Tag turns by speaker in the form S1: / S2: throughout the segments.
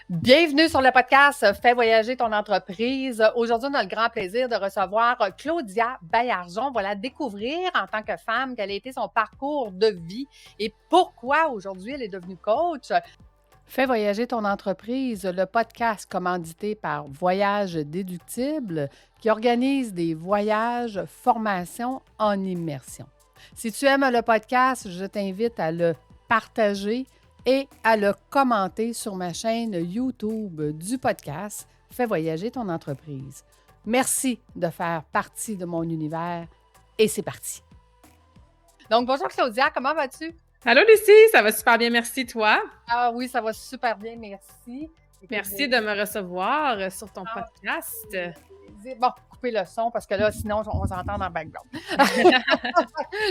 S1: Bienvenue sur le podcast Fais voyager ton entreprise. Aujourd'hui, on a le grand plaisir de recevoir Claudia Baillargeon. On va la découvrir en tant que femme, quel a été son parcours de vie et pourquoi aujourd'hui elle est devenue coach. Fais voyager ton entreprise, le podcast commandité par Voyage Déductible qui organise des voyages, formations en immersion. Si tu aimes le podcast, je t'invite à le partager et à le commenter sur ma chaîne YouTube du podcast Fais voyager ton entreprise. Merci de faire partie de mon univers et c'est parti. Donc, bonjour Claudia, comment vas-tu?
S2: Allô Lucie, ça va super bien, merci toi.
S1: Ah oui, ça va super bien, merci.
S2: Merci de me recevoir sur ton podcast.
S1: Bon, couper le son parce que là, sinon, on s'entend dans le background.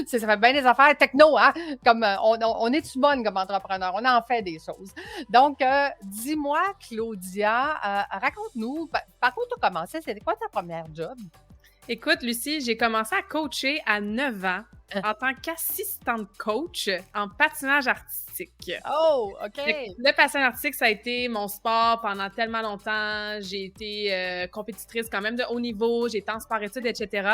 S1: Ça fait bien des affaires techno, hein? Comme on est-tu bonne comme entrepreneur? On en fait des choses. Donc, dis-moi, Claudia, raconte-nous, par où tu as commencé? C'était quoi ta première job?
S2: Écoute, Lucie, j'ai commencé à coacher à 9 ans en tant qu'assistante coach en patinage artistique.
S1: Oh, OK!
S2: Le patinage artistique, ça a été mon sport pendant tellement longtemps. J'ai été compétitrice quand même de haut niveau, j'ai été en sport-études, etc.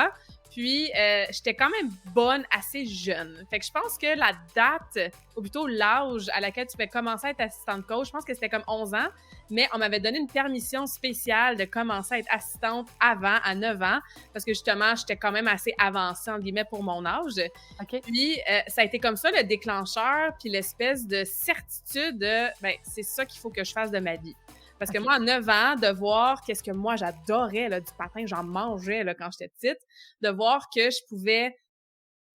S2: Puis, j'étais quand même bonne assez jeune. Fait que je pense que la date, ou plutôt l'âge à laquelle tu peux commencer à être assistante coach, je pense que c'était comme 11 ans, mais on m'avait donné une permission spéciale de commencer à être assistante avant, à 9 ans, parce que justement, j'étais quand même assez avancée, entre guillemets, pour mon âge.
S1: OK.
S2: Puis, ça a été comme ça le déclencheur, puis l'espèce de certitude de, ben, c'est ça qu'il faut que je fasse de ma vie. Parce que moi, à 9 ans, de voir qu'est-ce que moi, j'adorais là, du patin, j'en mangeais là, quand j'étais petite, de voir que je pouvais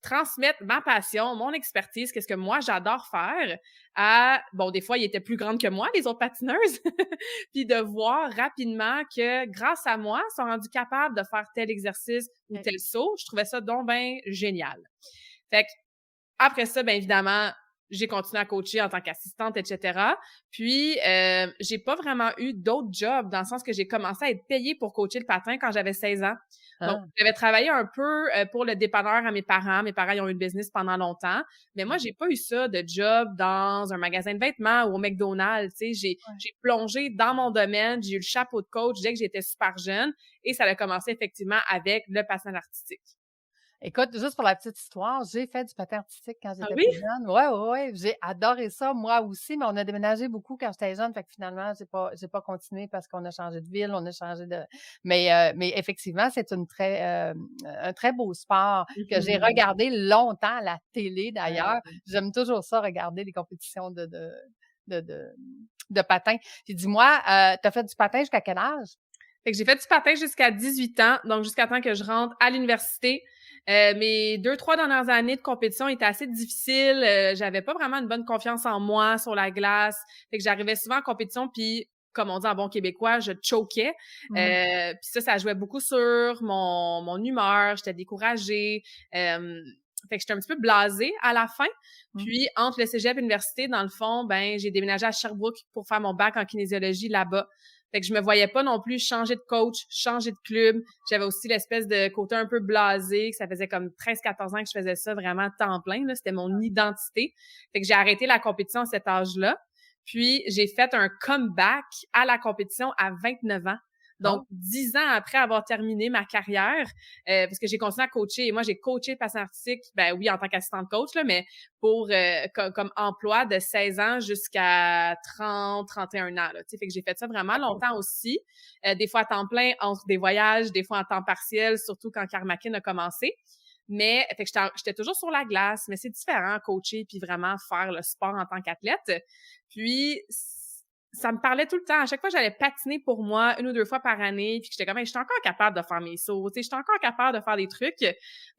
S2: transmettre ma passion, mon expertise, qu'est-ce que moi, j'adore faire à... Bon, des fois, ils étaient plus grandes que moi, les autres patineuses. Puis de voir rapidement que, grâce à moi, ils sont rendus capables de faire tel exercice ou tel saut. Je trouvais ça donc ben génial. Fait que, après ça, bien évidemment, j'ai continué à coacher en tant qu'assistante, etc. Puis, j'ai pas vraiment eu d'autres jobs dans le sens que j'ai commencé à être payée pour coacher le patin quand j'avais 16 ans. Donc, j'avais travaillé un peu pour le dépanneur à mes parents. Mes parents, ils ont eu le business pendant longtemps. Mais moi, j'ai pas eu ça de job dans un magasin de vêtements ou au McDonald's. Tu sais, j'ai plongé dans mon domaine. J'ai eu le chapeau de coach dès que j'étais super jeune. Et ça a commencé effectivement avec le patinage artistique.
S1: Écoute, juste pour la petite histoire, j'ai fait du patin artistique quand j'étais
S2: Ah oui?
S1: plus jeune. Ouais, j'ai adoré ça, moi aussi, mais on a déménagé beaucoup quand j'étais jeune, fait que finalement, j'ai pas continué parce qu'on a changé de ville, on a changé de... Mais effectivement, c'est un très beau sport que j'ai regardé longtemps à la télé, d'ailleurs. J'aime toujours ça, regarder les compétitions de patin. Puis dis-moi, t'as fait du patin jusqu'à quel âge?
S2: Fait que j'ai fait du patin jusqu'à 18 ans, donc jusqu'à temps que je rentre à l'université. Mes 2-3 dernières années de compétition étaient assez difficiles. J'avais pas vraiment une bonne confiance en moi sur la glace. Fait que j'arrivais souvent en compétition, puis comme on dit en bon québécois, je choquais. Puis ça jouait beaucoup sur mon humeur. J'étais découragée. Fait que j'étais un petit peu blasée à la fin. Puis, entre le cégep et l'université, dans le fond, ben j'ai déménagé à Sherbrooke pour faire mon bac en kinésiologie là-bas. Fait que je me voyais pas non plus changer de coach, changer de club. J'avais aussi l'espèce de côté un peu blasé, que ça faisait comme 13-14 ans que je faisais ça vraiment temps plein, là. C'était mon identité. Fait que j'ai arrêté la compétition à cet âge-là. Puis, j'ai fait un comeback à la compétition à 29 ans. Donc, 10 ans après avoir terminé ma carrière, parce que j'ai continué à coacher. Et moi, j'ai coaché le patin artistique, ben oui, en tant qu'assistante coach, là, mais pour comme emploi de 16 ans jusqu'à 30, 31 ans. Là, fait que j'ai fait ça vraiment longtemps aussi. Des fois à temps plein, entre des voyages, des fois en temps partiel, surtout quand Karmakin a commencé. Mais fait que j'étais toujours sur la glace, mais c'est différent coacher puis vraiment faire le sport en tant qu'athlète. Puis ça me parlait tout le temps. À chaque fois, j'allais patiner pour moi 1 ou 2 fois par année, puis j'étais comme, hey, j'étais encore capable de faire mes sauts, tu sais, j'étais encore capable de faire des trucs.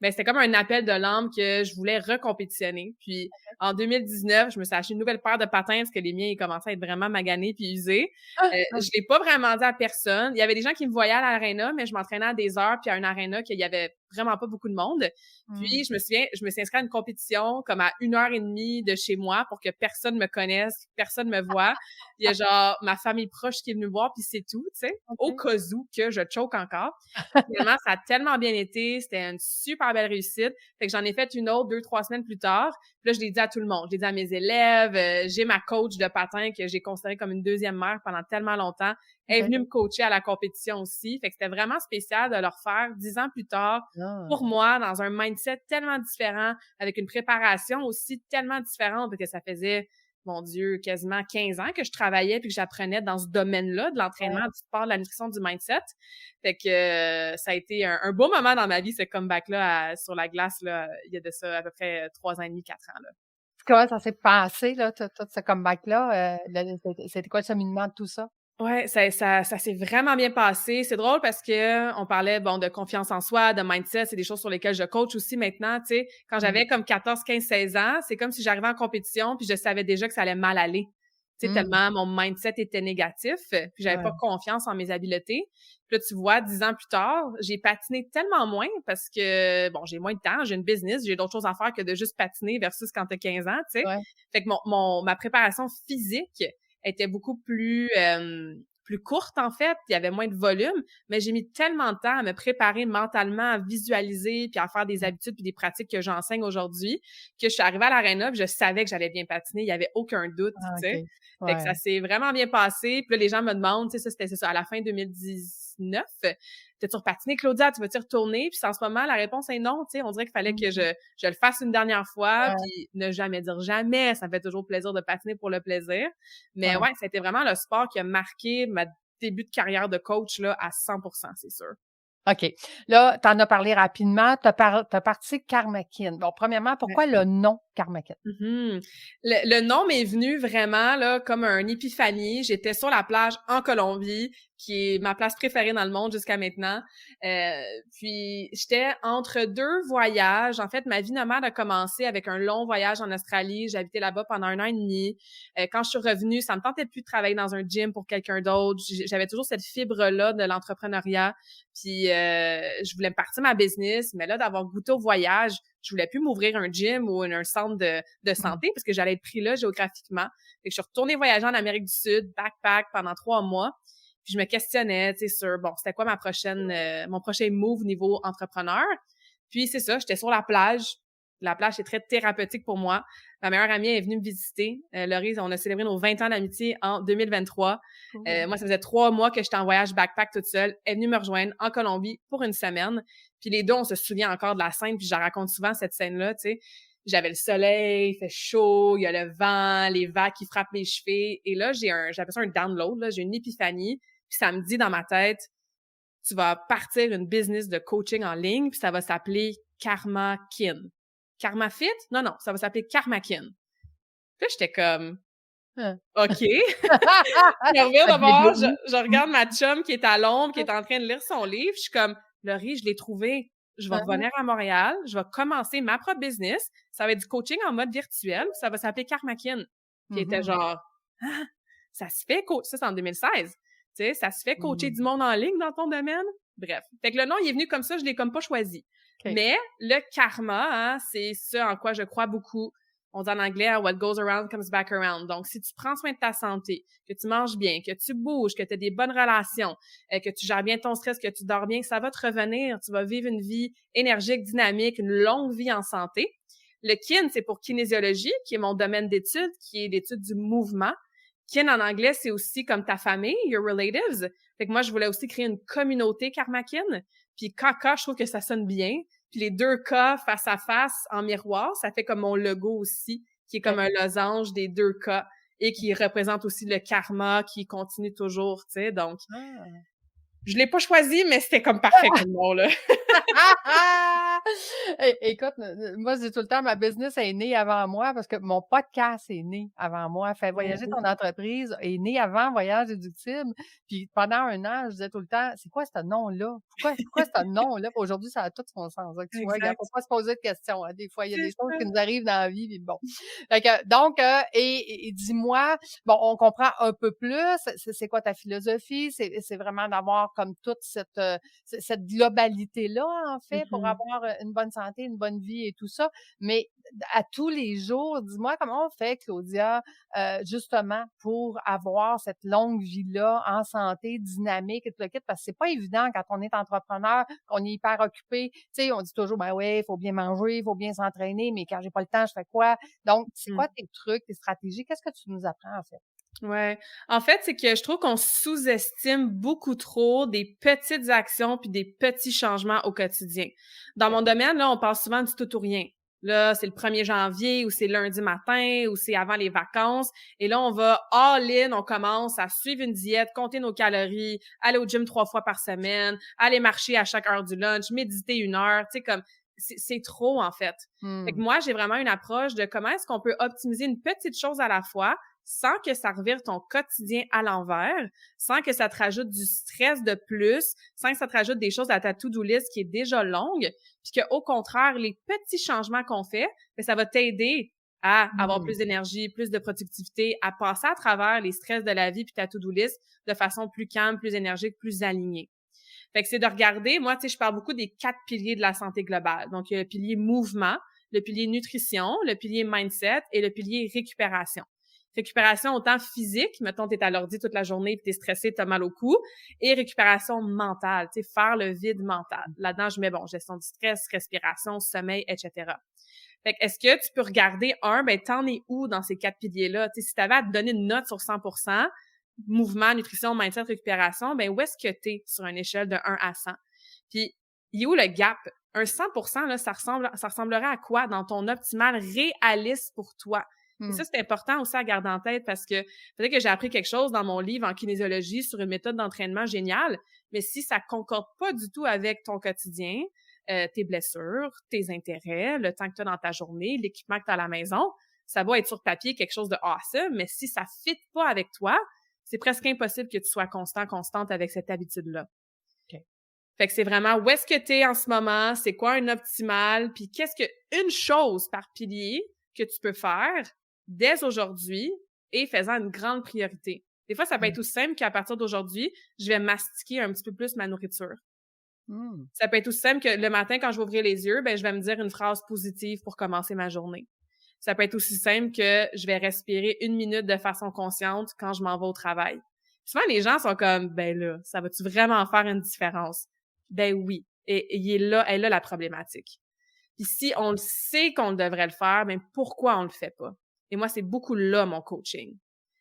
S2: Ben, c'était comme un appel de l'âme que je voulais recompétitionner. Puis, en 2019, je me suis acheté une nouvelle paire de patins parce que les miens, ils commençaient à être vraiment maganés puis usés. Je l'ai pas vraiment dit à personne. Il y avait des gens qui me voyaient à l'aréna, mais je m'entraînais à des heures puis à une aréna qu'il y avait vraiment pas beaucoup de monde. Puis, je me suis inscrite à une compétition comme à 1 heure et demie de chez moi pour que personne me connaisse, personne me voit. Il y a genre ma famille proche qui est venue me voir, puis c'est tout, tu sais, au cas où que je choke encore. Finalement, ça a tellement bien été, c'était une super belle réussite. Fait que j'en ai fait une autre 2-3 semaines plus tard. Puis là, je l'ai dit à tout le monde. Je l'ai dit à mes élèves. J'ai ma coach de patin que j'ai considérée comme une deuxième mère pendant tellement longtemps. Elle est venue me coacher à la compétition aussi. Fait que c'était vraiment spécial de le refaire 10 ans plus tard
S1: Ah.
S2: pour moi, dans un mindset tellement différent, avec une préparation aussi tellement différente, parce que ça faisait, mon Dieu, quasiment 15 ans que je travaillais puis que j'apprenais dans ce domaine-là, de l'entraînement, du sport, de la nutrition, du mindset. Fait que ça a été un beau moment dans ma vie, ce comeback-là sur la glace, là, il y a de ça à peu près 3 ans et demi, 4 ans, là.
S1: Comment ça s'est passé, là, tout ce comeback-là? C'était quoi le cheminement de tout ça?
S2: Ouais, ça s'est vraiment bien passé. C'est drôle parce que on parlait, bon, de confiance en soi, de mindset, c'est des choses sur lesquelles je coach aussi maintenant, tu sais. Quand j'avais comme 14, 15, 16 ans, c'est comme si j'arrivais en compétition puis je savais déjà que ça allait mal aller. Tu sais, tellement mon mindset était négatif, puis j'avais pas confiance en mes habiletés. Puis là, tu vois, 10 ans plus tard, j'ai patiné tellement moins parce que, bon, j'ai moins de temps, j'ai une business, j'ai d'autres choses à faire que de juste patiner versus quand t'as 15 ans, tu sais.
S1: Ouais.
S2: Fait que ma préparation physique était beaucoup plus courte, en fait. Il y avait moins de volume, mais j'ai mis tellement de temps à me préparer mentalement, à visualiser, puis à faire des habitudes puis des pratiques que j'enseigne aujourd'hui, que je suis arrivée à l'aréna puis je savais que j'allais bien patiner. Il y avait aucun doute,
S1: Ah,
S2: tu sais.
S1: OK.
S2: Fait que
S1: Ouais.
S2: ça s'est vraiment bien passé. Puis là, les gens me demandent, tu sais, c'est ça, à la fin 2019, t'as-tu repatiné, Claudia? Tu vas-tu retourner? Puis en ce moment, la réponse est non, tu sais. On dirait qu'il fallait que je le fasse une dernière fois,
S1: Ouais.
S2: puis ne jamais dire jamais. Ça me fait toujours plaisir de patiner pour le plaisir. Mais
S1: Ouais.
S2: ouais, c'était vraiment le sport qui a marqué ma début de carrière de coach, là, à 100%, c'est sûr.
S1: OK. Là, tu en as parlé rapidement. Tu as parti Karmakin. Bon, premièrement,
S2: Ouais.
S1: pourquoi le nom Karmakin?
S2: Mhm. Le nom m'est venu vraiment là comme un épiphanie. J'étais sur la plage en Colombie, qui est ma place préférée dans le monde jusqu'à maintenant. Puis j'étais entre deux voyages. En fait, ma vie nomade a commencé avec un long voyage en Australie. J'ai habité là-bas pendant 1 an et demi. Quand je suis revenue, ça me tentait plus de travailler dans un gym pour quelqu'un d'autre. J'avais toujours cette fibre-là de l'entrepreneuriat. Puis je voulais me partir ma business, mais là d'avoir goûté au voyage, je voulais plus m'ouvrir un gym ou un centre de santé parce que j'allais être pris là géographiquement. Fait que je suis retournée voyager en Amérique du Sud, backpack pendant 3 mois. Puis je me questionnais, tu sais, sur, bon, c'était quoi mon prochain move niveau entrepreneur. Puis c'est ça, j'étais sur la plage. La plage est très thérapeutique pour moi. Ma meilleure amie est venue me visiter. Laurie, on a célébré nos 20 ans d'amitié en 2023. Moi, ça faisait 3 mois que j'étais en voyage backpack toute seule. Elle est venue me rejoindre en Colombie pour une semaine. Puis les deux, on se souvient encore de la scène, puis je la raconte souvent, cette scène-là, tu sais. J'avais le soleil, il fait chaud, il y a le vent, les vagues qui frappent mes cheveux. Et là, j'appelle ça un download, là, j'ai une épiphanie. Puis ça me dit dans ma tête, tu vas partir une business de coaching en ligne, puis ça va s'appeler Karmakin. Karma Fit? Non, ça va s'appeler Karmakin. Puis là, j'étais comme, OK. Je reviens d'abord, je regarde ma chum qui est à Londres, qui est en train de lire son livre. Je suis comme, Laurie, je l'ai trouvé. Je vais revenir à Montréal. Je vais commencer ma propre business. Ça va être du coaching en mode virtuel. Ça va s'appeler Karmakin. Qui était genre, ah, ça se fait ça c'est en 2016. Tu sais, ça se fait coacher du monde en ligne dans ton domaine. Bref. Fait que le nom, il est venu comme ça, je l'ai comme pas choisi.
S1: Okay.
S2: Mais le karma, hein, c'est ce en quoi je crois beaucoup. On dit en anglais, what goes around comes back around. Donc, si tu prends soin de ta santé, que tu manges bien, que tu bouges, que tu as des bonnes relations, que tu gères bien ton stress, que tu dors bien, ça va te revenir. Tu vas vivre une vie énergique, dynamique, une longue vie en santé. Le kin, c'est pour kinésiologie, qui est mon domaine d'études, qui est l'étude du mouvement. Kin, en anglais, c'est aussi comme ta famille, your relatives. Fait que moi, je voulais aussi créer une communauté Karmakin. Puis Kaka, je trouve que ça sonne bien. Puis les 2 K face à face en miroir, ça fait comme mon logo aussi, qui est comme un losange des 2 K et qui représente aussi le karma qui continue toujours, tu sais. Donc, je l'ai pas choisi, mais c'était comme parfait comme nom, là.
S1: Écoute, moi, je dis tout le temps, ma business est née avant moi parce que mon podcast est né avant moi. Fait voyager ton entreprise est né avant Voyage Déductible. Puis pendant 1 an, je disais tout le temps, c'est quoi ce nom-là? Pourquoi ce nom-là? Aujourd'hui, ça a tout son sens. Donc, tu vois, il faut pas se poser de questions. Hein. Des fois, il y a des choses qui nous arrivent dans la vie. Puis bon. Fait que, donc, et dis-moi, bon, on comprend un peu plus. C'est quoi ta philosophie? C'est vraiment d'avoir avoir comme toute cette globalité-là, en fait, pour
S2: Mhm.
S1: avoir une bonne santé, une bonne vie et tout ça. Mais à tous les jours, dis-moi comment on fait, Claudia, justement, pour avoir cette longue vie-là en santé, dynamique et tout le kit, parce que c'est pas évident quand on est entrepreneur, on est hyper occupé. Tu sais, on dit toujours, ben ouais, il faut bien manger, il faut bien s'entraîner, mais quand j'ai pas le temps, je fais quoi? Donc, c'est quoi tes trucs, tes stratégies? Qu'est-ce que tu nous apprends, en fait?
S2: Ouais. En fait, c'est que je trouve qu'on sous-estime beaucoup trop des petites actions puis des petits changements au quotidien. Dans
S1: OK.
S2: mon domaine, là, on parle souvent du tout ou rien. Là, c'est le 1er janvier ou c'est lundi matin ou c'est avant les vacances. Et là, on va all-in, on commence à suivre une diète, compter nos calories, aller au gym 3 fois par semaine, aller marcher à chaque heure du lunch, méditer 1 heure. Tu sais, comme, c'est trop, en fait. Fait que
S1: Mmh.
S2: moi, j'ai vraiment une approche de comment est-ce qu'on peut optimiser une petite chose à la fois sans que ça revire ton quotidien à l'envers, sans que ça te rajoute du stress de plus, sans que ça te rajoute des choses à ta to-do list qui est déjà longue, puis qu'au contraire, les petits changements qu'on fait, ben, ça va t'aider à avoir
S1: Mmh.
S2: plus d'énergie, plus de productivité, à passer à travers les stress de la vie puis ta to-do list de façon plus calme, plus énergique, plus alignée. Fait que c'est de regarder, moi, tu sais, je parle beaucoup des 4 piliers de la santé globale. Donc, il y a le pilier mouvement, le pilier nutrition, le pilier mindset et le pilier récupération. Récupération autant physique, mettons, t'es à l'ordi toute la journée puis t'es stressé, t'as mal au cou, et récupération mentale, tu sais, faire le vide mental. Là-dedans, je mets, bon, gestion du stress, respiration, sommeil, etc. Fait que, est-ce que tu peux regarder, ben, t'en es où dans ces 4 piliers-là? Tu sais, si t'avais à te donner une note sur 100%, mouvement, nutrition, mindset, récupération, ben, où est-ce que t'es sur une échelle de 1 à 100? Puis, il est où le gap? Un 100%, là, ça ressemblerait à quoi dans ton optimal réaliste pour toi? Et
S1: Mmh.
S2: ça, c'est important aussi à garder en tête parce que peut-être que j'ai appris quelque chose dans mon livre en kinésiologie sur une méthode d'entraînement géniale, mais si ça concorde pas du tout avec ton quotidien, tes blessures, tes intérêts, le temps que tu as dans ta journée, l'équipement que tu as à la maison, ça va être sur papier quelque chose de awesome, mais si ça fit pas avec toi, c'est presque impossible que tu sois constante avec cette habitude-là.
S1: OK.
S2: Fait que c'est vraiment où est-ce que tu es en ce moment, c'est quoi un optimal, puis qu'est-ce que une chose par pilier que tu peux faire dès aujourd'hui et faisant une grande priorité. Des fois, ça peut
S1: Mmh.
S2: être aussi simple qu'à partir d'aujourd'hui, je vais mastiquer un petit peu plus ma nourriture.
S1: Mmh.
S2: Ça peut être aussi simple que le matin, quand je vais ouvrir les yeux, ben, je vais me dire une phrase positive pour commencer ma journée. Ça peut être aussi simple que je vais respirer 1 minute de façon consciente quand je m'en vais au travail. Souvent, les gens sont comme, ben là, ça va-tu vraiment faire une différence? Ben oui. Et il est là, elle a la problématique. Puis si on le sait qu'on devrait le faire, ben pourquoi on le fait pas? Et moi, c'est beaucoup là mon coaching.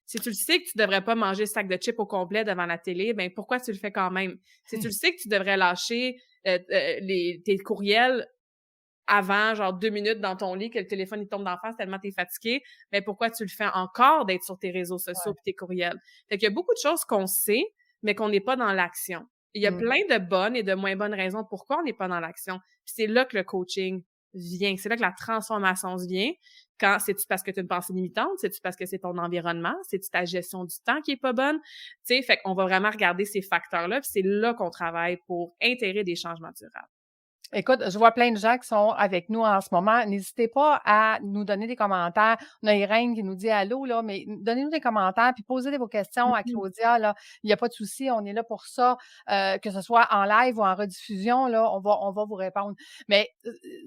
S2: Si tu le sais que tu devrais pas manger le sac de chips au complet devant la télé, ben pourquoi tu le fais quand même? Si tu le sais que tu devrais lâcher tes courriels avant, genre 2 minutes dans ton lit, que le téléphone il tombe d'en face tellement t'es fatigué, ben pourquoi tu le fais encore d'être sur tes réseaux sociaux
S1: Ouais.
S2: puis tes courriels? Fait qu'il y a beaucoup de choses qu'on sait, mais qu'on n'est pas dans l'action. Il y a
S1: Mmh.
S2: plein de bonnes et de moins bonnes raisons pourquoi on n'est pas dans l'action. Puis c'est là que le coaching vient. C'est là que la transformation se vient. Quand c'est-tu parce que tu as une pensée limitante? C'est-tu parce que c'est ton environnement? C'est-tu ta gestion du temps qui est pas bonne? Tu sais, fait qu'on va vraiment regarder ces facteurs-là, puis c'est là qu'on travaille pour intégrer des changements durables.
S1: Écoute, je vois plein de gens qui sont avec nous en ce moment. N'hésitez pas à nous donner des commentaires. On a Irène qui nous dit allô, là, mais donnez-nous des commentaires puis posez vos questions à
S2: Mhm.
S1: Claudia, là. Il n'y a pas de souci, on est là pour ça, que ce soit en live ou en rediffusion, là, on va vous répondre. Mais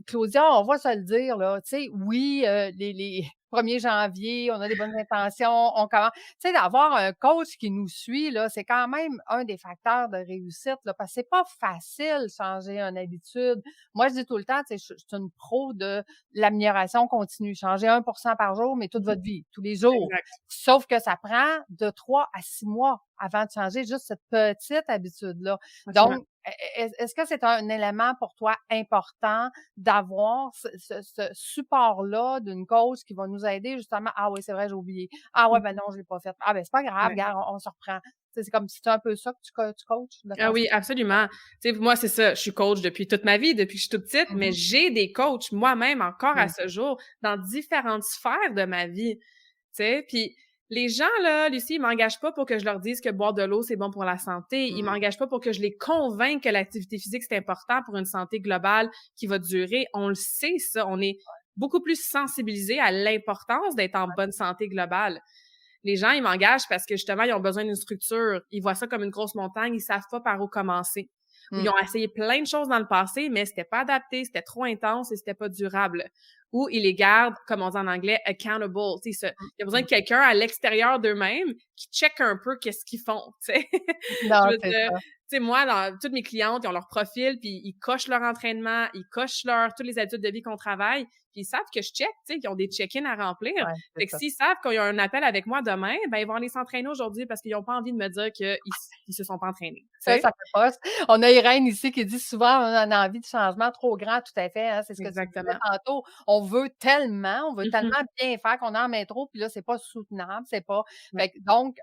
S1: Claudia, on va se le dire, là, tu sais, oui, les 1er janvier, on a des bonnes intentions, on commence. Tu sais, d'avoir un coach qui nous suit, là, c'est quand même un des facteurs de réussite, là, parce que c'est pas facile changer une habitude. Moi, je dis tout le temps, tu sais, je suis une pro de l'amélioration continue. Changer 1% par jour, mais toute votre vie, tous les jours.
S2: Exact.
S1: Sauf que ça prend de 3 à 6 mois avant de changer juste cette petite habitude-là.
S2: Absolument.
S1: Donc, est-ce que c'est un élément pour toi important d'avoir ce support-là d'une coach qui va nous aider justement? Ah oui, c'est vrai, j'ai oublié. Ah ouais, ben non, je l'ai pas fait. Ah ben c'est pas grave,
S2: Ouais.
S1: regarde, on se reprend. Tu sais, c'est comme si c'est un peu ça que tu coaches de
S2: Ah
S1: façon.
S2: oui, absolument. Tu sais, moi, c'est ça. Je suis coach depuis toute ma vie, depuis que je suis toute petite, mais
S1: Mhm.
S2: j'ai des coachs moi-même encore à
S1: Oui.
S2: ce jour dans différentes sphères de ma vie. Tu sais, puis les gens, là, Lucie, ils m'engagent pas pour que je leur dise que boire de l'eau, c'est bon pour la santé. Ils
S1: Mm.
S2: m'engagent pas pour que je les convainque que l'activité physique, c'est important pour une santé globale qui va durer. On le sait, ça. On est beaucoup plus sensibilisés à l'importance d'être en bonne santé globale. Les gens, ils m'engagent parce que justement, ils ont besoin d'une structure. Ils voient ça comme une grosse montagne, ils savent pas par où commencer. Ou ils ont essayé plein de choses dans le passé, mais c'était pas adapté, c'était trop intense et c'était pas durable. Ou ils les gardent, comme on dit en anglais, accountable. Tu sais, il y a besoin de quelqu'un à l'extérieur d'eux-mêmes qui check un peu qu'est-ce qu'ils font, tu sais.
S1: Non,
S2: Je veux
S1: c'est
S2: dire,
S1: ça.
S2: tu sais, moi, dans toutes mes clientes, ils ont leur profil, puis ils cochent leur entraînement, ils cochent toutes les habitudes de vie qu'on travaille, puis ils savent que je check, tu sais, qu'ils ont des check-ins à remplir.
S1: Ouais,
S2: Fait
S1: c'est
S2: que
S1: ça.
S2: s'ils savent qu'ils ont un appel avec moi demain, ben ils vont aller s'entraîner aujourd'hui parce qu'ils ont pas envie de me dire qu'ils se sont pas entraînés, tu sais.
S1: Ça fait poste. On a Irène ici qui dit souvent on a une envie de changement trop grand, tout à fait, hein, c'est ce que tu disais
S2: Exactement.
S1: tantôt. On veut tellement bien faire qu'on en met trop, puis là, c'est pas soutenable, c'est pas.
S2: Ouais.
S1: Fait que donc,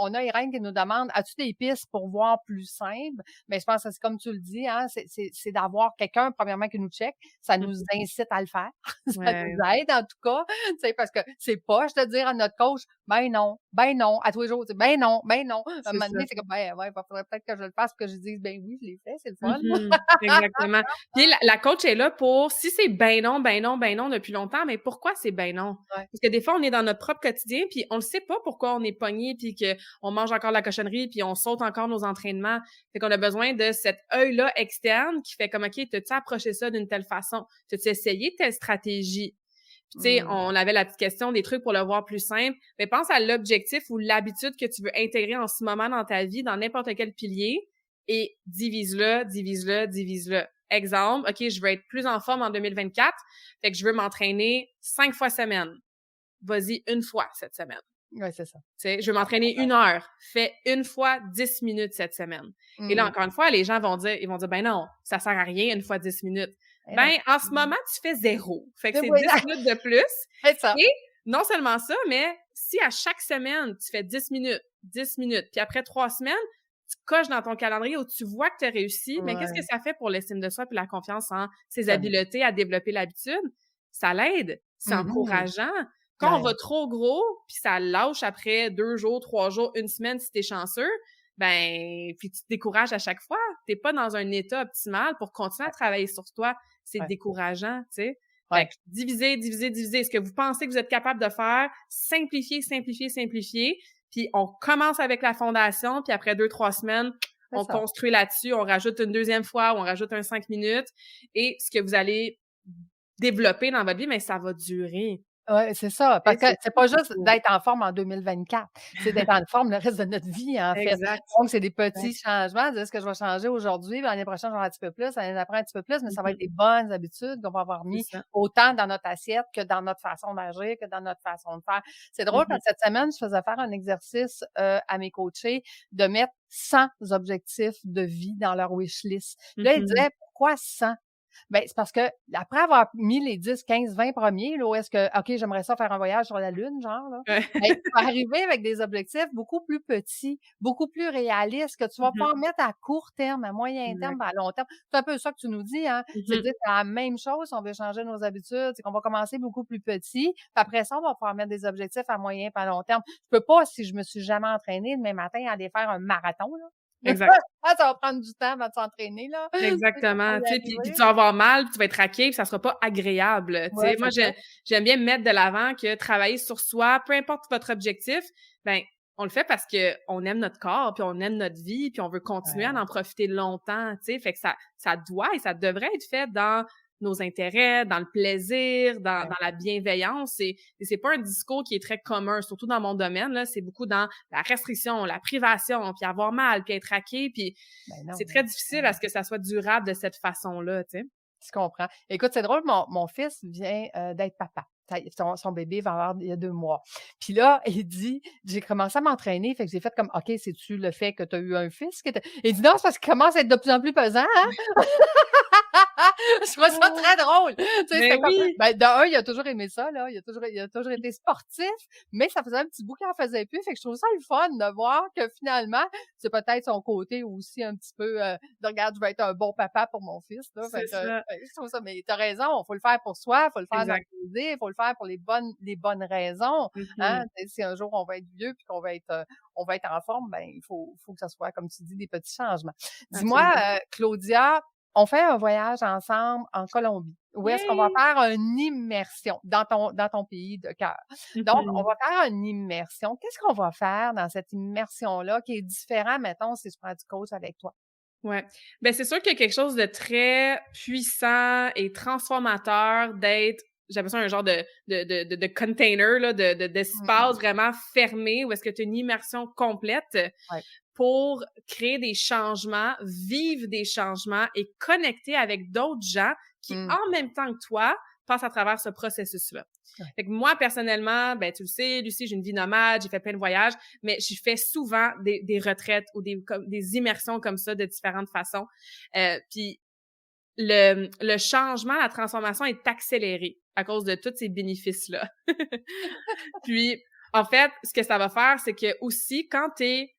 S1: on a Irène qui nous demande as-tu des pistes pour voir plus simple? Mais je pense que c'est comme tu le dis, hein, c'est d'avoir quelqu'un, premièrement, qui nous check. Ça nous incite à le faire. Ça
S2: Ouais.
S1: nous aide, en tout cas. Tu sais, parce que c'est poche de dire à notre coach ben non, à tous les jours, ben non. À un moment donné, c'est comme, ben ouais, il faudrait peut-être que je le fasse, que je dise, ben oui, je l'ai fait, c'est le fun.
S2: Exactement. Puis la coach est là pour, si c'est ben non depuis longtemps, mais pourquoi c'est ben non?
S1: Ouais.
S2: Parce que des fois, on est dans notre propre quotidien, puis on ne sait pas pourquoi on est pogné, puis qu'on mange encore de la cochonnerie, puis on saute encore nos entraînements. Fait qu'on a besoin de cet œil-là externe qui fait comme, OK, t'as-tu approché ça d'une telle façon? T'as-tu essayé telle stratégie? Puis, tu sais, on avait la petite question des trucs pour le voir plus simple. Mais pense à l'objectif ou l'habitude que tu veux intégrer en ce moment dans ta vie, dans n'importe quel pilier, et divise-le. Exemple, OK, je veux être plus en forme en 2024, fait que je veux m'entraîner 5 fois semaine. Vas-y, une fois cette semaine.
S1: Ouais, c'est ça.
S2: Tu sais, je veux m'entraîner 1 heure. Fais une fois 10 minutes cette semaine. Et là, encore une fois, les gens vont dire, ben non, ça sert à rien une fois 10 minutes. Ben, en ce moment, tu fais 0. Fait que c'est 10 minutes de plus.
S1: C'est ça.
S2: Et non seulement ça, mais si à chaque semaine, tu fais 10 minutes, puis après 3 semaines, tu coches dans ton calendrier où tu vois que tu as réussi, mais qu'est-ce que ça fait pour l'estime de soi puis la confiance en ses habiletés à développer l'habitude? Ça l'aide. C'est encourageant. Quand on va trop gros, puis ça lâche après 2 jours, 3 jours, 1 semaine si t'es chanceux, ben, puis tu te décourages à chaque fois. T'es pas dans un état optimal pour continuer à travailler sur toi. C'est décourageant, tu sais. Fait que diviser. Ce que vous pensez que vous êtes capable de faire, simplifier. Puis on commence avec la fondation, puis après 2-3 semaines, on construit là-dessus, on rajoute une deuxième fois, ou on rajoute un 5 minutes. Et ce que vous allez développer dans votre vie, mais ça va durer.
S1: Ouais, c'est ça. Parce que c'est pas juste d'être en forme en 2024, c'est d'être en forme le reste de notre vie, en fait.
S2: Exact.
S1: Donc, c'est des petits changements. Est-ce que je vais changer aujourd'hui? L'année prochaine, j'aurai un petit peu plus. L'année d'après, un petit peu plus. Mais ça va être des bonnes habitudes qu'on va avoir mis autant dans notre assiette que dans notre façon d'agir, que dans notre façon de faire. C'est drôle parce que cette semaine, je faisais faire un exercice à mes coachés de mettre 100 objectifs de vie dans leur wish list. Là, ils disaient, pourquoi 100? Ben, c'est parce que après avoir mis les 10, 15, 20 premiers, là, où est-ce que, OK, j'aimerais ça faire un voyage sur la Lune, genre, là, ben, tu vas arriver avec des objectifs beaucoup plus petits, beaucoup plus réalistes, que tu vas pouvoir mettre à court terme, à moyen terme, à long terme. C'est un peu ça que tu nous dis, hein. C'est de dire c'est la même chose si on veut changer nos habitudes, c'est qu'on va commencer beaucoup plus petit, puis après ça, on va pouvoir mettre des objectifs à moyen et à long terme. Je peux pas, si je me suis jamais entraînée, demain matin, aller faire un marathon, là.
S2: Exact.
S1: Ça va prendre du temps avant de s'entraîner, là.
S2: Exactement. Tu sais, puis tu vas avoir mal, puis tu vas être raqué, puis ça sera pas agréable. Tu sais, moi, j'aime bien me mettre de l'avant que travailler sur soi, peu importe votre objectif, ben on le fait parce que on aime notre corps, puis on aime notre vie, puis on veut continuer à en profiter longtemps. Tu sais, fait que ça doit et ça devrait être fait dans nos intérêts, dans le plaisir, dans la bienveillance. Et c'est pas un discours qui est très commun, surtout dans mon domaine, là. C'est beaucoup dans la restriction, la privation, puis avoir mal, puis être raqué, puis c'est très difficile à ce que ça soit durable de cette façon-là, tu sais.
S1: Je comprends. Écoute, c'est drôle, mon fils vient d'être papa. Son bébé va avoir il y a 2 mois. Puis là, il dit, j'ai commencé à m'entraîner, fait que j'ai fait comme, OK, c'est-tu le fait que tu as eu un fils? Il dit, non, c'est parce qu'il commence à être de plus en plus pesant, hein? Je trouve ça très drôle. Tu sais,
S2: Mais oui.
S1: De un, il a toujours aimé ça, là. Il a toujours été sportif, mais ça faisait un petit bout qu'il en faisait plus. Fait que je trouve ça le fun de voir que finalement, c'est peut-être son côté aussi un petit peu de regarde, je vais être un bon papa pour mon fils, là. Fait que, je trouve ça, mais t'as raison, faut le faire pour soi, faut le faire dans le plaisir, faut le faire pour les bonnes raisons. Hein? Si un jour on va être vieux puis qu'on va être en forme, ben il faut que ça soit, comme tu dis, des petits changements. Dis-moi, Claudia, on fait un voyage ensemble en Colombie, où est-ce qu'on va
S2: Yay!
S1: faire une immersion dans ton pays de cœur. Donc, on
S2: Mhm.
S1: va faire une immersion. Qu'est-ce qu'on va faire dans cette immersion-là qui est différent, mettons, si je prends du coach avec toi?
S2: Ouais. Ben, c'est sûr qu'il y a quelque chose de très puissant et transformateur d'être, j'ai l'impression, un genre de container, là,
S1: Mmh.
S2: d'espace vraiment fermé où est-ce que tu as une immersion complète
S1: Ouais.
S2: pour créer des changements, vivre des changements et connecter avec d'autres gens qui,
S1: Mmh.
S2: en même temps que toi, passent à travers ce processus-là.
S1: Ouais.
S2: Fait que moi, personnellement, ben, tu le sais, Lucie, j'ai une vie nomade, j'ai fait plein de voyages, mais j'ai fait souvent des retraites ou des immersions comme ça de différentes façons. Puis le changement, la transformation est accélérée à cause de tous ces bénéfices-là. Puis, en fait, ce que ça va faire, c'est que aussi, quand t'es,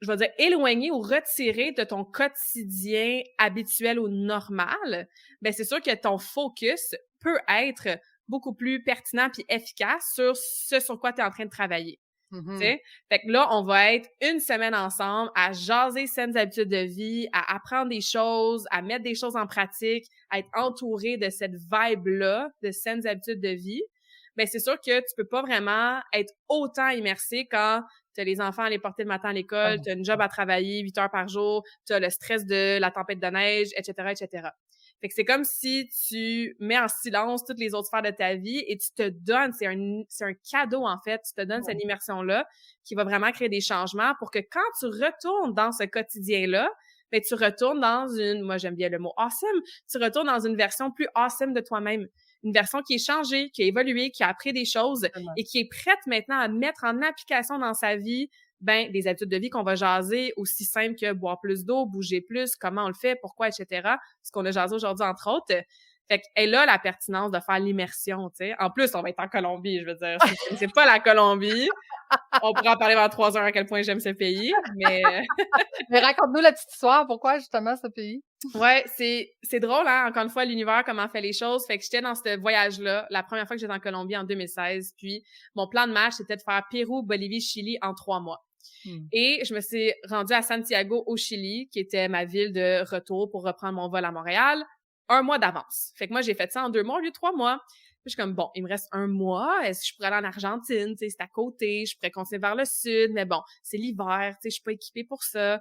S2: je vais dire, éloigné ou retiré de ton quotidien habituel ou normal, ben c'est sûr que ton focus peut être beaucoup plus pertinent puis efficace sur ce sur quoi tu es en train de travailler. Tu
S1: Mmh.
S2: sais? Fait que là, on va être une semaine ensemble à jaser saines habitudes de vie, à apprendre des choses, à mettre des choses en pratique, à être entouré de cette vibe-là de saines habitudes de vie. Ben c'est sûr que tu peux pas vraiment être autant immersé quand tu as les enfants à les porter le matin à
S1: Ah
S2: l'école,
S1: non,
S2: tu as une job à travailler 8 heures par jour, tu as le stress de la tempête de neige, etc., etc. Fait que c'est comme si tu mets en silence toutes les autres sphères de ta vie et tu te donnes, c'est un cadeau en fait, tu te donnes cette
S1: ouais.
S2: immersion-là qui va vraiment créer des changements pour que quand tu retournes dans ce quotidien-là, ben tu retournes dans moi j'aime bien le mot awesome, tu retournes dans une version plus awesome de toi-même. Une version qui est changée, qui a évolué, qui a appris des choses
S1: Tellement.
S2: et qui est prête maintenant à mettre en application dans sa vie ben des habitudes de vie qu'on va jaser, aussi simples que boire plus d'eau, bouger plus, comment on le fait, pourquoi, etc. Ce qu'on a jasé aujourd'hui, entre autres. Fait qu'elle a la pertinence de faire l'immersion, tu sais. En plus, on va être en Colombie, je veux dire. Si vous connaissez pas la Colombie, on pourra en parler pendant 3 heures à quel point j'aime ce pays, mais
S1: Mais raconte-nous la petite histoire, pourquoi justement ce pays?
S2: ouais, c'est drôle, hein, encore une fois, l'univers, comment fait les choses. Fait que j'étais dans ce voyage-là, la première fois que j'étais en Colombie en 2016, puis mon plan de match, c'était de faire Pérou, Bolivie, Chili en 3 mois.
S1: Mmh.
S2: Et je me suis rendue à Santiago, au Chili, qui était ma ville de retour pour reprendre mon vol à Montréal, 1 mois d'avance. Fait que moi, j'ai fait ça en 2 mois au lieu de 3 mois. Puis je suis comme, bon, il me reste 1 mois. Est-ce que je pourrais aller en Argentine? Tu sais, c'est à côté. Je pourrais continuer vers le sud. Mais bon, c'est l'hiver. Tu sais, je suis pas équipée pour ça.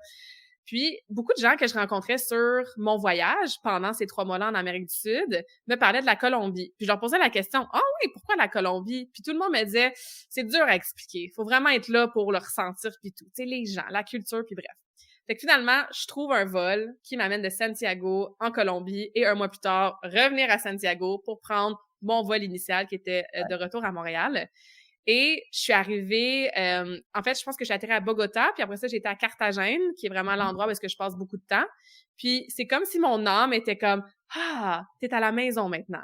S2: Puis, beaucoup de gens que je rencontrais sur mon voyage pendant ces 3 mois-là en Amérique du Sud me parlaient de la Colombie. Puis, je leur posais la question, « Ah oui, pourquoi la Colombie? » Puis, tout le monde me disait, « C'est dur à expliquer. Faut vraiment être là pour le ressentir, puis tout. Tu sais, les gens, la culture, puis bref. » Fait que finalement, je trouve un vol qui m'amène de Santiago en Colombie et 1 mois plus tard, revenir à Santiago pour prendre mon vol initial qui était de retour à Montréal. Et je suis arrivée, en fait, je pense que j'ai atterri à Bogota, puis après ça, j'étais à Carthagène, qui est vraiment
S1: Mmh.
S2: l'endroit où est-ce que je passe beaucoup de temps. Puis c'est comme si mon âme était comme, ah, t'es à la maison maintenant.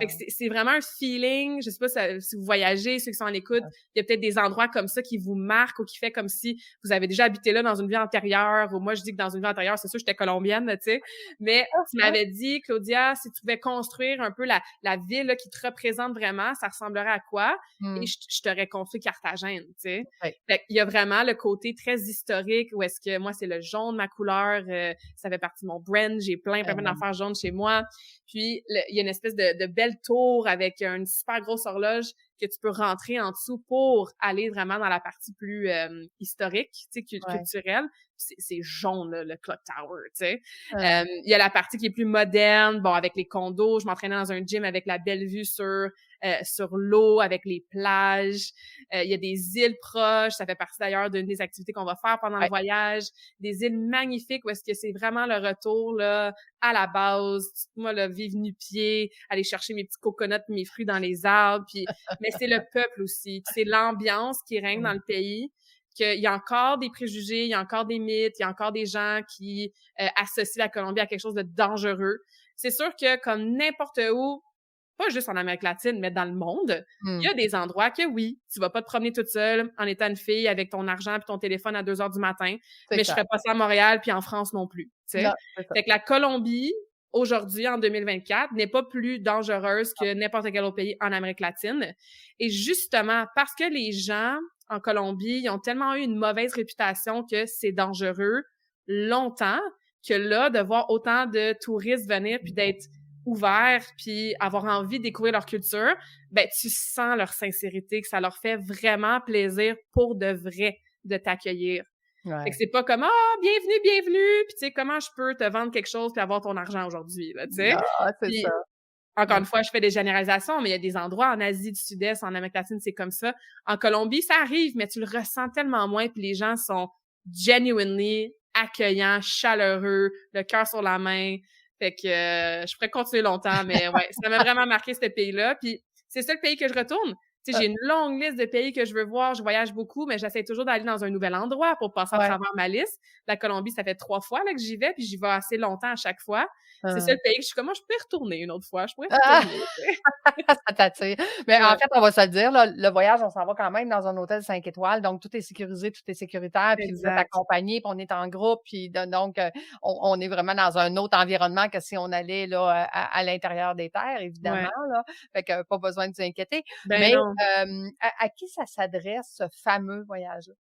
S2: Fait que
S1: Ah,
S2: c'est vraiment un feeling, je sais pas si vous voyagez, ceux qui sont à l'écoute, il y a peut-être des endroits comme ça qui vous marquent ou qui fait comme si vous avez déjà habité là dans une vie antérieure, ou moi je dis que dans une vie antérieure, c'est sûr que j'étais colombienne, tu sais, mais tu
S1: ah,
S2: m'avais dit, Claudia, si tu pouvais construire un peu la ville là, qui te représente vraiment, ça ressemblerait à quoi? Et
S1: mmh.
S2: je t'aurais construit Carthagène, tu sais.
S1: Ouais.
S2: Fait qu'il y a vraiment le côté très historique où est-ce que moi, c'est le jaune, ma couleur, ça fait partie de mon brand, j'ai plein d'affaires jaunes chez moi. Puis, il y a une espèce de belle tour avec une super grosse horloge que tu peux rentrer en dessous pour aller vraiment dans la partie plus historique, tu sais,
S1: Ouais.
S2: culturelle. C'est jaune, là, le Clock Tower, tu sais.
S1: Ah.
S2: Il y a la partie qui est plus moderne, bon, avec les condos. Je m'entraînais dans un gym avec la belle vue sur l'eau, avec les plages. Il y a des îles proches. Ça fait partie d'ailleurs d'une des activités qu'on va faire pendant le
S1: Ouais.
S2: voyage. Des îles magnifiques où est-ce que c'est vraiment le retour, là, à la base. Moi, là, vivre nu-pied, aller chercher mes petits coconuts, mes fruits dans les arbres. Puis, mais c'est le peuple aussi. Puis c'est l'ambiance qui règne dans
S1: Mmh.
S2: le pays. Qu'il y a encore des préjugés, il y a encore des mythes, il y a encore des gens qui associent la Colombie à quelque chose de dangereux. C'est sûr que comme n'importe où, pas juste en Amérique latine, mais dans le monde, il y
S1: Mmh.
S2: a des endroits que oui, tu vas pas te promener toute seule en étant une fille avec ton argent puis ton téléphone à 2 heures du matin,
S1: C'est
S2: mais je
S1: clair.
S2: ferais pas ça à Montréal puis en France non plus, tu sais.
S1: Non, c'est ça.
S2: Fait que la Colombie, aujourd'hui, en 2024, n'est pas plus dangereuse que n'importe quel autre pays en Amérique latine. Et justement, parce que les gens en Colombie, ils ont tellement eu une mauvaise réputation que c'est dangereux longtemps, que là, de voir autant de touristes venir puis d'être ouverts puis avoir envie de découvrir leur culture, ben tu sens leur sincérité, que ça leur fait vraiment plaisir pour de vrai de t'accueillir. Fait que c'est pas comme bienvenue, bienvenue, puis tu sais comment je peux te vendre quelque chose puis avoir ton argent aujourd'hui là, tu sais.
S1: Ah, c'est
S2: Puis
S1: ça.
S2: encore une fois, je fais des généralisations, mais il y a des endroits en Asie du Sud-Est, en Amérique latine, c'est comme ça. En Colombie, ça arrive, mais tu le ressens tellement moins, puis les gens sont genuinely accueillants, chaleureux, le cœur sur la main. Fait que je pourrais continuer longtemps, mais ouais, ça m'a vraiment marqué ce pays-là. Puis c'est ça le pays que je retourne. Tu sais, j'ai une longue liste de pays que je veux voir. Je voyage beaucoup, mais j'essaie toujours d'aller dans un nouvel endroit pour passer à travers ma liste. La Colombie, ça fait 3 fois là, que j'y vais, puis j'y vais assez longtemps à chaque fois. C'est ça le pays que je suis comme, moi, je pourrais retourner une autre fois. Je pourrais retourner.
S1: Ça t'attire. Mais en fait, on va se le dire, là, le voyage, on s'en va quand même dans un hôtel 5 étoiles, donc tout est sécurisé, tout est sécuritaire, puis vous êtes accompagnés, puis on est en groupe, puis donc on est vraiment dans un autre environnement que si on allait là à l'intérieur des terres, évidemment. Là. Fait que pas besoin de vous inquiéter. Mais à qui ça s'adresse, ce fameux voyage-là?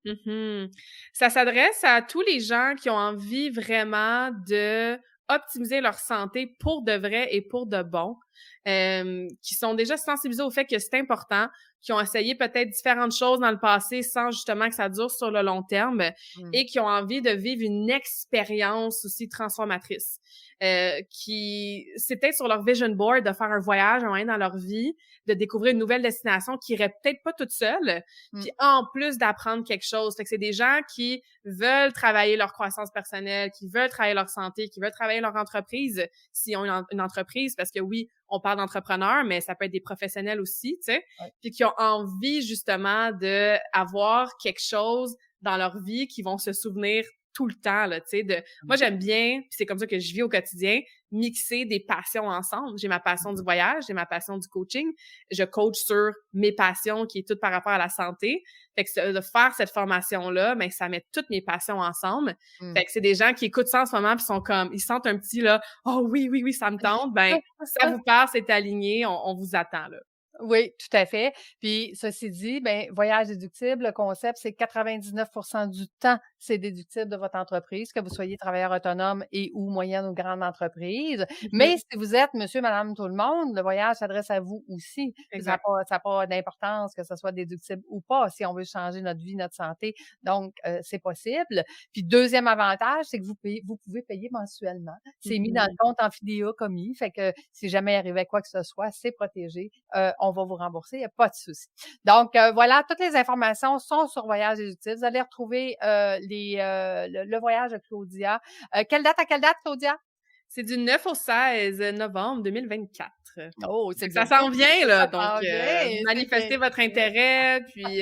S2: Ça s'adresse à tous les gens qui ont envie vraiment de optimiser leur santé pour de vrai et pour de bon, qui sont déjà sensibilisés au fait que c'est important, qui ont essayé peut-être différentes choses dans le passé sans justement que ça dure sur le long terme et qui ont envie de vivre une expérience aussi transformatrice. Qui c'est peut-être sur leur vision board de faire un voyage un moment dans leur vie, de découvrir une nouvelle destination qui irait peut-être pas toute seule, puis en plus d'apprendre quelque chose. Fait que c'est des gens qui veulent travailler leur croissance personnelle, qui veulent travailler leur santé, qui veulent travailler leur entreprise, s'ils ont une entreprise, parce que oui, on parle d'entrepreneurs, mais ça peut être des professionnels aussi, tu sais, puis qui ont envie justement de avoir quelque chose dans leur vie qui vont se souvenir tout le temps, là, tu sais, moi, j'aime bien, puis c'est comme ça que je vis au quotidien, mixer des passions ensemble. J'ai ma passion du voyage, j'ai ma passion du coaching. Je coach sur mes passions qui est tout par rapport à la santé. Fait que de faire cette formation-là, ben, ça met toutes mes passions ensemble. Fait que c'est des gens qui écoutent ça en ce moment puis sont comme, ils sentent un petit, là, « Oh oui, oui, oui, ça me tente. » Ben, ça vous parle, c'est aligné, on vous attend, là.
S1: Oui, tout à fait. Puis, ceci dit, ben, voyage déductible, le concept, c'est 99 du temps, c'est déductible de votre entreprise, que vous soyez travailleur autonome et ou moyenne ou grande entreprise. Mais si vous êtes monsieur, madame, tout le monde, le voyage s'adresse à vous aussi. Ça n'a pas d'importance que ce soit déductible ou pas si on veut changer notre vie, notre santé. Donc, c'est possible. Puis, deuxième avantage, c'est que vous pouvez payer mensuellement. C'est mis dans le compte en fidéicommis. Fait que si jamais il arrivait quoi que ce soit, c'est protégé. On va vous rembourser, il n'y a pas de souci. Donc, voilà, toutes les informations sont sur Voyage Déductible. Vous allez retrouver le voyage de Claudia. Quelle date à quelle date, Claudia?
S2: C'est du 9 au 16 novembre 2024.
S1: Oh, c'est
S2: ça s'en vient, là. Donc, manifestez votre intérêt, puis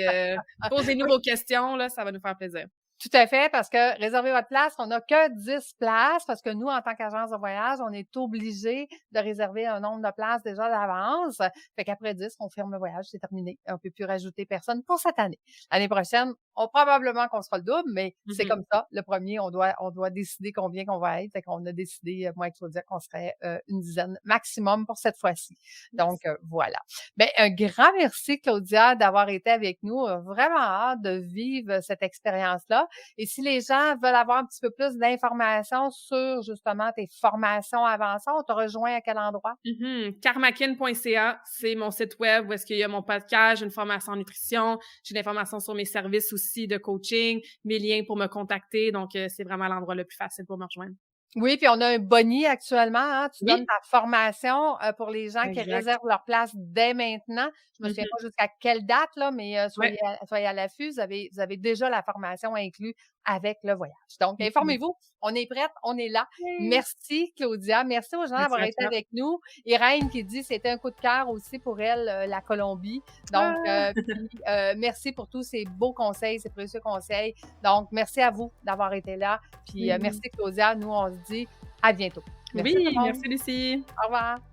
S2: posez-nous vos questions, là, ça va nous faire plaisir.
S1: Tout à fait, parce que réservez votre place, on n'a que 10 places, parce que nous, en tant qu'agence de voyage, on est obligé de réserver un nombre de places déjà d'avance. Fait qu'après 10, on ferme le voyage, c'est terminé. On peut plus rajouter personne pour cette année. L'année prochaine, probablement qu'on sera le double, mais c'est comme ça. Le premier, on doit décider combien qu'on va être. Fait qu'on a décidé, moi et Claudia, qu'on serait une dizaine maximum pour cette fois-ci. Donc, voilà. Ben, un grand merci, Claudia, d'avoir été avec nous. Vraiment hâte de vivre cette expérience-là. Et si les gens veulent avoir un petit peu plus d'informations sur, justement, tes formations avancées, on te rejoint à quel endroit?
S2: Karmakin.ca, c'est mon site web où est-ce qu'il y a mon podcast, j'ai une formation en nutrition, j'ai des formations sur mes services aussi de coaching, mes liens pour me contacter. Donc, c'est vraiment l'endroit le plus facile pour me rejoindre.
S1: Oui, puis on a un boni actuellement, hein. Tu donnes ta formation pour les gens qui réservent leur place dès maintenant. Je me souviens pas jusqu'à quelle date, là, mais soyez à l'affût. Vous avez déjà la formation inclue avec le voyage. Donc, informez-vous. On est prête, on est là. Merci, Claudia. Merci aux gens d'avoir été avec nous. Irène qui dit c'était un coup de cœur aussi pour elle, la Colombie. Donc, merci pour tous ces beaux conseils, ces précieux conseils. Donc, merci à vous d'avoir été là. Puis, merci, Claudia. Nous, on se dit à bientôt.
S2: Merci Lucie.
S1: Au revoir.